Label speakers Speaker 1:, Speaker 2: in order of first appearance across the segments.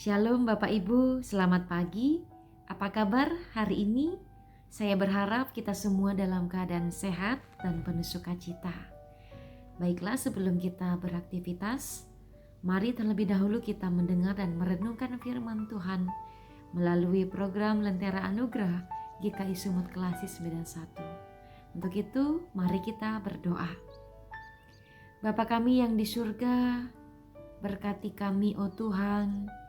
Speaker 1: Shalom Bapak Ibu, selamat pagi. Apa kabar hari ini? Saya berharap kita semua dalam keadaan sehat dan penuh sukacita. Baiklah, sebelum kita beraktivitas, mari terlebih dahulu kita mendengar dan merenungkan firman Tuhan melalui program Lentera Anugerah GKI Sumut Kelasi 91. Untuk itu, mari kita berdoa. Bapa kami yang di surga, berkati kami, oh Tuhan.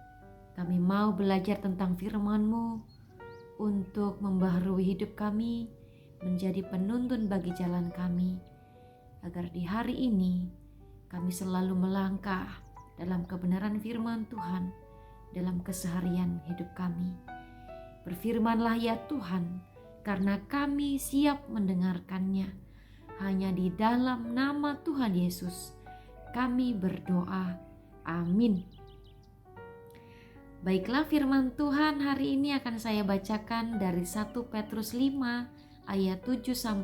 Speaker 1: Kami mau belajar tentang firman-Mu untuk membaharui hidup kami, menjadi penuntun bagi jalan kami, agar di hari ini kami selalu melangkah dalam kebenaran firman Tuhan dalam keseharian hidup kami. Berfirmanlah ya Tuhan, karena kami siap mendengarkannya. Hanya di dalam nama Tuhan Yesus kami berdoa. Amin. Baiklah, firman Tuhan hari ini akan saya bacakan dari 1 Petrus 5 ayat 7-8.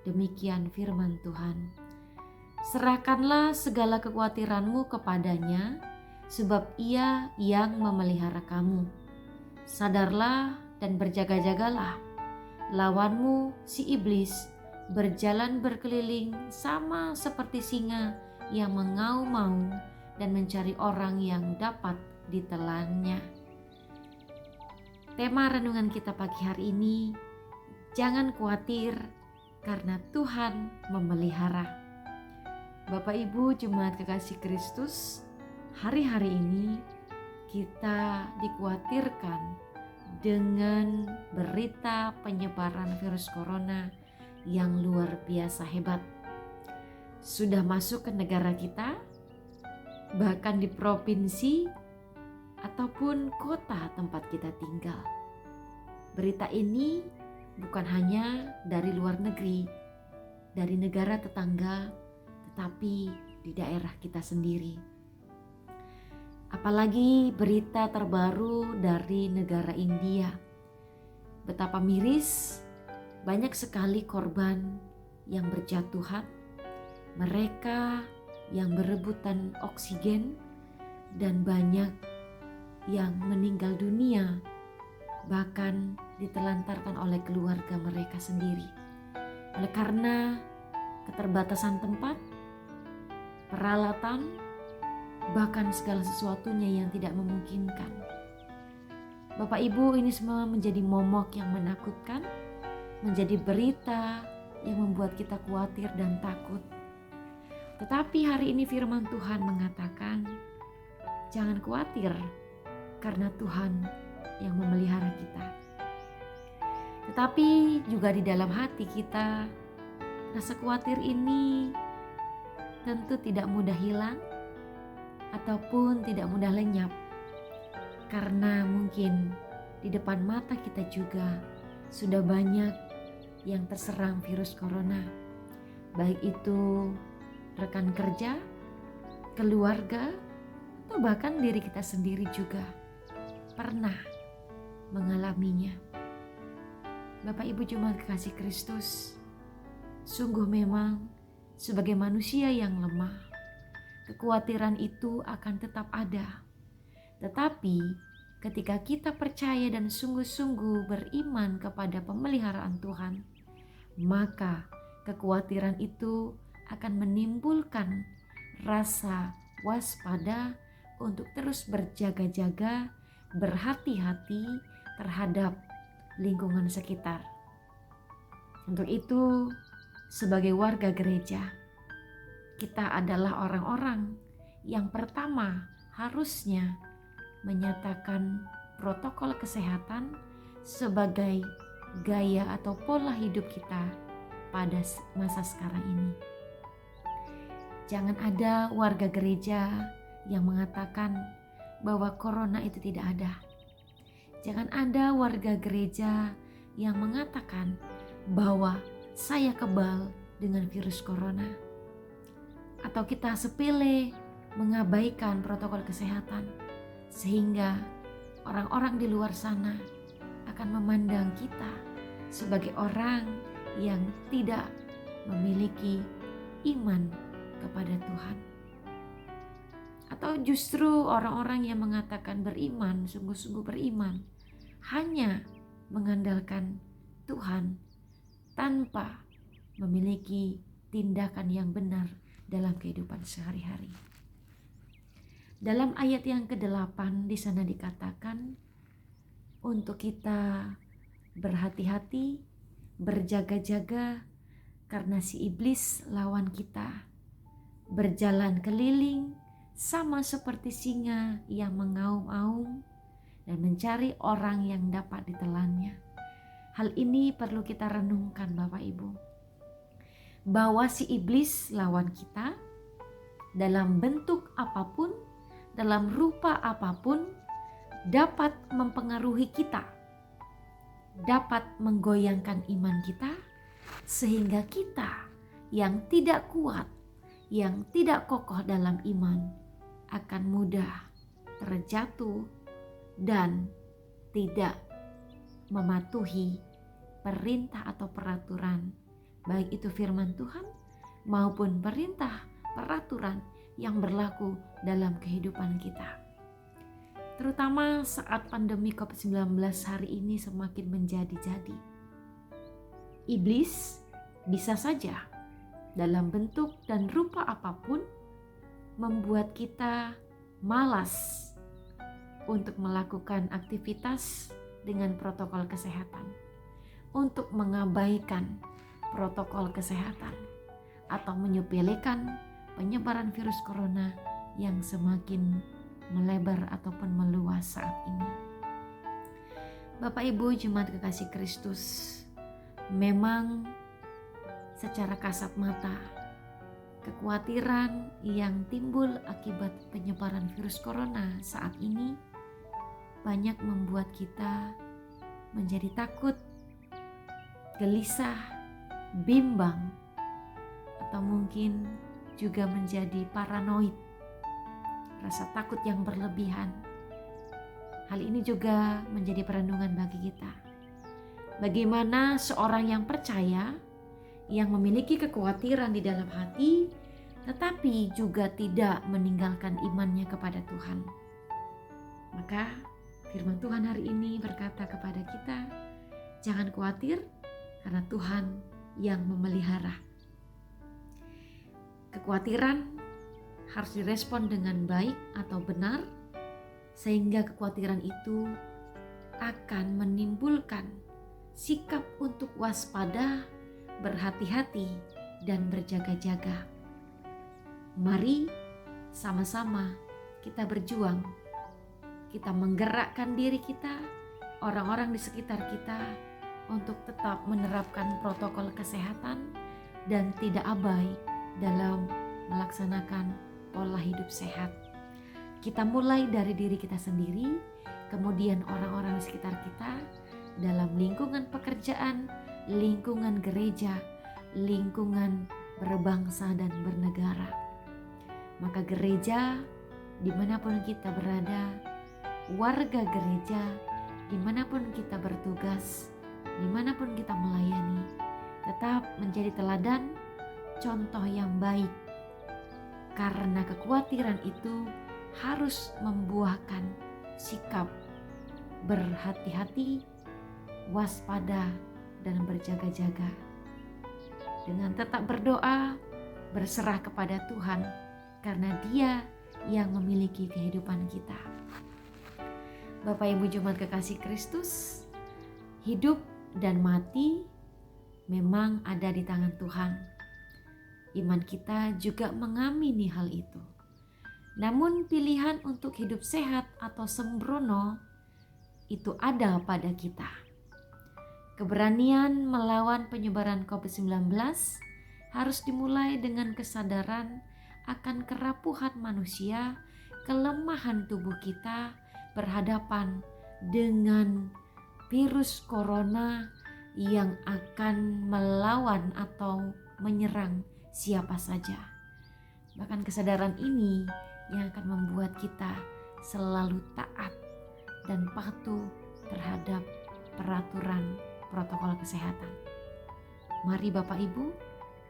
Speaker 1: Demikian firman Tuhan. Serahkanlah segala kekhawatiranmu kepadanya, sebab Ia yang memelihara kamu. Sadarlah dan berjaga-jagalah. Lawanmu si iblis berjalan berkeliling sama seperti singa yang mengaum-ngaum dan mencari orang yang dapat ditelannya. Tema renungan kita pagi hari ini, jangan khawatir karena Tuhan memelihara. Bapak Ibu Jemaat Kekasih Kristus, hari-hari ini kita dikhawatirkan dengan berita penyebaran virus corona yang luar biasa hebat. Sudah masuk ke negara kita, bahkan di provinsi ataupun kota tempat kita tinggal. Berita ini bukan hanya dari luar negeri, dari negara tetangga, tetapi di daerah kita sendiri. Apalagi berita terbaru dari negara India. Betapa miris, banyak sekali korban yang berjatuhan, mereka yang berebutan oksigen, dan banyak yang meninggal dunia, bahkan ditelantarkan oleh keluarga mereka sendiri. Oleh karena keterbatasan tempat, peralatan, bahkan segala sesuatunya yang tidak memungkinkan. Bapak Ibu, ini semua menjadi momok yang menakutkan, menjadi berita yang membuat kita khawatir dan takut. Tetapi hari ini firman Tuhan mengatakan, jangan khawatir karena Tuhan yang memelihara kita. Tetapi juga di dalam hati kita, rasa khawatir ini tentu tidak mudah hilang ataupun tidak mudah lenyap. Karena mungkin di depan mata kita juga sudah banyak yang terserang virus corona. Baik itu rekan kerja, keluarga, atau bahkan diri kita sendiri juga pernah mengalaminya. Bapak Ibu Jemaat Kekasih Kristus, sungguh memang sebagai manusia yang lemah, kekhawatiran itu akan tetap ada. Tetapi ketika kita percaya dan sungguh-sungguh beriman kepada pemeliharaan Tuhan, maka kekhawatiran itu akan menimbulkan rasa waspada untuk terus berjaga-jaga, berhati-hati terhadap lingkungan sekitar. Untuk itu, sebagai warga gereja, kita adalah orang-orang yang pertama harusnya menyatakan protokol kesehatan sebagai gaya atau pola hidup kita pada masa sekarang ini. Jangan ada warga gereja yang mengatakan bahwa corona itu tidak ada. Jangan ada warga gereja yang mengatakan bahwa saya kebal dengan virus corona. Atau kita sepele mengabaikan protokol kesehatan sehingga orang-orang di luar sana akan memandang kita sebagai orang yang tidak memiliki iman kepada Tuhan. Atau justru orang-orang yang mengatakan beriman, sungguh-sungguh beriman, hanya mengandalkan Tuhan tanpa memiliki tindakan yang benar dalam kehidupan sehari-hari. Dalam ayat yang ke-8 di sana dikatakan untuk kita berhati-hati, berjaga-jaga karena si iblis lawan kita berjalan keliling sama seperti singa yang mengaum-aum dan mencari orang yang dapat ditelannya. Hal ini perlu kita renungkan Bapak Ibu, bahwa si iblis lawan kita dalam bentuk apapun, dalam rupa apapun, dapat mempengaruhi kita, dapat menggoyangkan iman kita, sehingga kita yang tidak kuat, yang tidak kokoh dalam iman akan mudah terjatuh dan tidak mematuhi perintah atau peraturan, baik itu firman Tuhan maupun perintah peraturan yang berlaku dalam kehidupan kita. Terutama saat pandemi COVID-19 hari ini semakin menjadi-jadi. Iblis bisa saja dalam bentuk dan rupa apapun membuat kita malas untuk melakukan aktivitas dengan protokol kesehatan, untuk mengabaikan protokol kesehatan, atau menyepelekan penyebaran virus corona yang semakin melebar ataupun meluas saat ini. Bapak Ibu jemaat kekasih Kristus, memang secara kasat mata kekhawatiran yang timbul akibat penyebaran virus corona saat ini banyak membuat kita menjadi takut, gelisah, bimbang, atau mungkin juga menjadi paranoid, rasa takut yang berlebihan. Hal ini juga menjadi perenungan bagi kita. Bagaimana seorang yang percaya, yang memiliki kekhawatiran di dalam hati, tetapi juga tidak meninggalkan imannya kepada Tuhan. Maka firman Tuhan hari ini berkata kepada kita, jangan khawatir karena Tuhan yang memelihara. Kekhawatiran harus direspon dengan baik atau benar, sehingga kekhawatiran itu akan menimbulkan sikap untuk waspada, berhati-hati, dan berjaga-jaga. Mari sama-sama kita berjuang, kita menggerakkan diri kita, orang-orang di sekitar kita untuk tetap menerapkan protokol kesehatan dan tidak abai dalam melaksanakan pola hidup sehat. Kita mulai dari diri kita sendiri, kemudian orang-orang di sekitar kita, dalam lingkungan pekerjaan, lingkungan gereja, lingkungan berbangsa dan bernegara. Maka gereja dimanapun kita berada, warga gereja dimanapun kita bertugas, dimanapun kita melayani, tetap menjadi teladan, contoh yang baik. Karena kekhawatiran itu harus membuahkan sikap berhati-hati, waspada, dan berjaga-jaga. Dengan tetap berdoa, berserah kepada Tuhan, karena Dia yang memiliki kehidupan kita. Bapak Ibu jemaat kekasih Kristus, hidup dan mati memang ada di tangan Tuhan. Iman kita juga mengamini hal itu. Namun pilihan untuk hidup sehat atau sembrono itu ada pada kita. Keberanian melawan penyebaran COVID-19 harus dimulai dengan kesadaran akan kerapuhan manusia, kelemahan tubuh kita berhadapan dengan virus corona yang akan melawan atau menyerang siapa saja. Bahkan kesadaran ini yang akan membuat kita selalu taat dan patuh terhadap peraturan protokol kesehatan. Mari Bapak Ibu,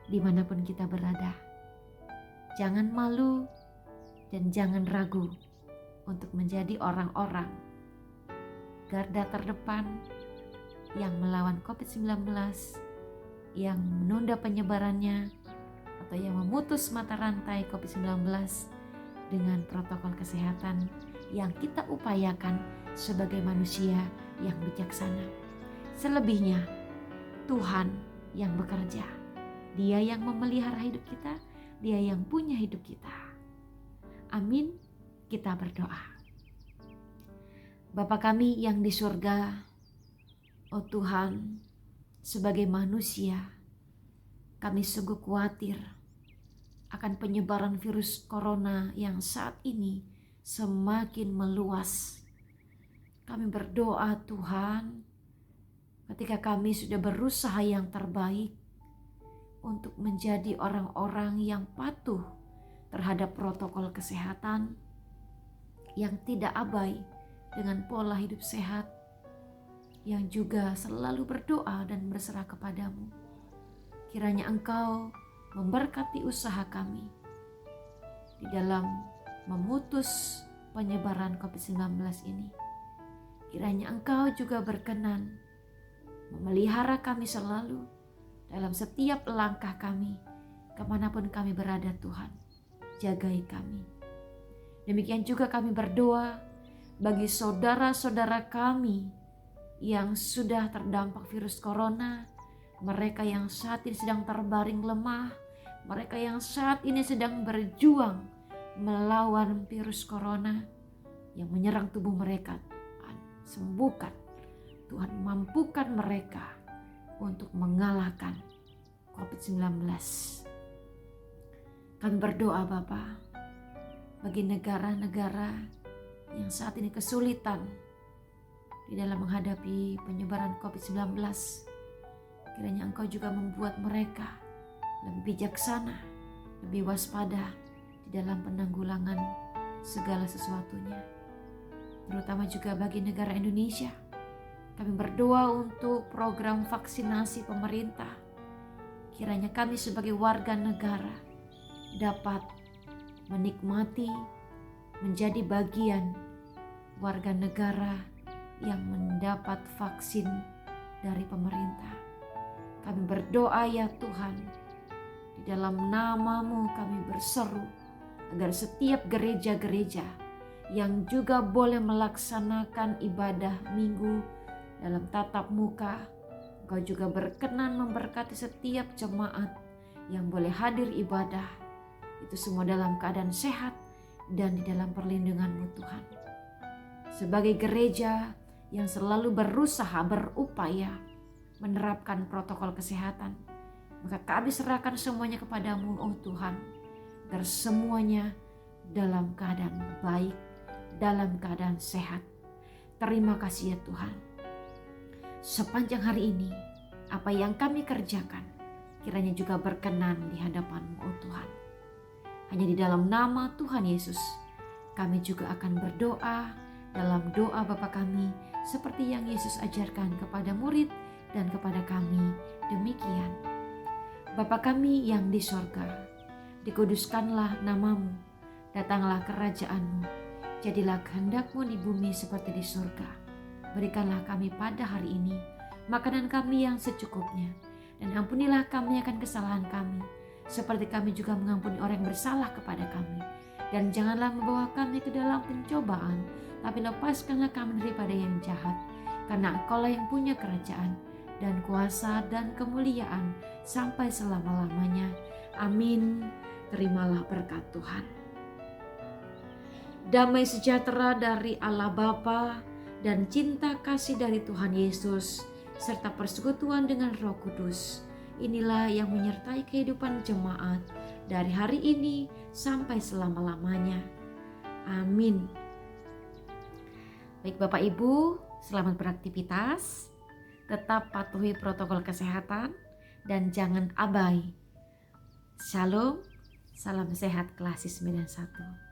Speaker 1: dimanapun kita berada, jangan malu dan jangan ragu untuk menjadi orang-orang garda terdepan yang melawan COVID-19, yang menunda penyebarannya, atau yang memutus mata rantai COVID-19 dengan protokol kesehatan yang kita upayakan sebagai manusia yang bijaksana. Selebihnya, Tuhan yang bekerja. Dia yang memelihara hidup kita, Dia yang punya hidup kita. Amin. Kita berdoa. Bapa kami yang di surga, oh Tuhan, sebagai manusia, kami sungguh khawatir akan penyebaran virus corona yang saat ini semakin meluas. Kami berdoa Tuhan, ketika kami sudah berusaha yang terbaik untuk menjadi orang-orang yang patuh terhadap protokol kesehatan, yang tidak abai dengan pola hidup sehat, yang juga selalu berdoa dan berserah kepadamu. Kiranya Engkau memberkati usaha kami di dalam memutus penyebaran COVID-19 ini. Kiranya Engkau juga berkenan memelihara kami selalu dalam setiap langkah kami, kemanapun kami berada Tuhan. Jagai kami. Demikian juga kami berdoa bagi saudara-saudara kami yang sudah terdampak virus corona, mereka yang saat ini sedang terbaring lemah, mereka yang saat ini sedang berjuang melawan virus corona yang menyerang tubuh mereka. Tuhan, sembuhkan. Tuhan, mampukan mereka untuk mengalahkan COVID-19. Kami berdoa Bapa bagi negara-negara yang saat ini kesulitan di dalam menghadapi penyebaran COVID-19. Kiranya Engkau juga membuat mereka lebih bijaksana, lebih waspada di dalam penanggulangan segala sesuatunya. Terutama juga bagi negara Indonesia. Kami berdoa untuk program vaksinasi pemerintah. Kiranya kami sebagai warga negara dapat menikmati, menjadi bagian warga negara yang mendapat vaksin dari pemerintah. Kami berdoa ya Tuhan, di dalam nama-Mu kami berseru agar setiap gereja-gereja yang juga boleh melaksanakan ibadah minggu dalam tatap muka, Engkau juga berkenan memberkati setiap jemaat yang boleh hadir ibadah, itu semua dalam keadaan sehat dan di dalam perlindungan-Mu Tuhan. Sebagai gereja yang selalu berusaha, berupaya menerapkan protokol kesehatan, maka kami serahkan semuanya kepadamu, oh Tuhan, agar semuanya dalam keadaan baik, dalam keadaan sehat. Terima kasih ya Tuhan. Sepanjang hari ini, apa yang kami kerjakan, kiranya juga berkenan di hadapan-Mu, oh Tuhan. Hanya di dalam nama Tuhan Yesus, kami juga akan berdoa dalam doa Bapa kami, seperti yang Yesus ajarkan kepada murid dan kepada kami. Demikian, Bapa kami yang di sorga, dikuduskanlah nama-Mu, datanglah kerajaan-Mu, jadilah kehendak-Mu di bumi seperti di surga. Berikanlah kami pada hari ini makanan kami yang secukupnya, dan ampunilah kami akan kesalahan kami, seperti kami juga mengampuni orang yang bersalah kepada kami. Dan janganlah membawa kami ke dalam pencobaan, tapi lepaskanlah kami daripada yang jahat. Karena Engkau-lah yang punya kerajaan dan kuasa dan kemuliaan sampai selama-lamanya. Amin. Terimalah berkat Tuhan. Damai sejahtera dari Allah Bapa dan cinta kasih dari Tuhan Yesus serta persekutuan dengan Roh Kudus, inilah yang menyertai kehidupan jemaat dari hari ini sampai selama-lamanya. Amin. Baik Bapak Ibu, selamat beraktivitas. Tetap patuhi protokol kesehatan dan jangan abai. Shalom, salam sehat Klasis 91.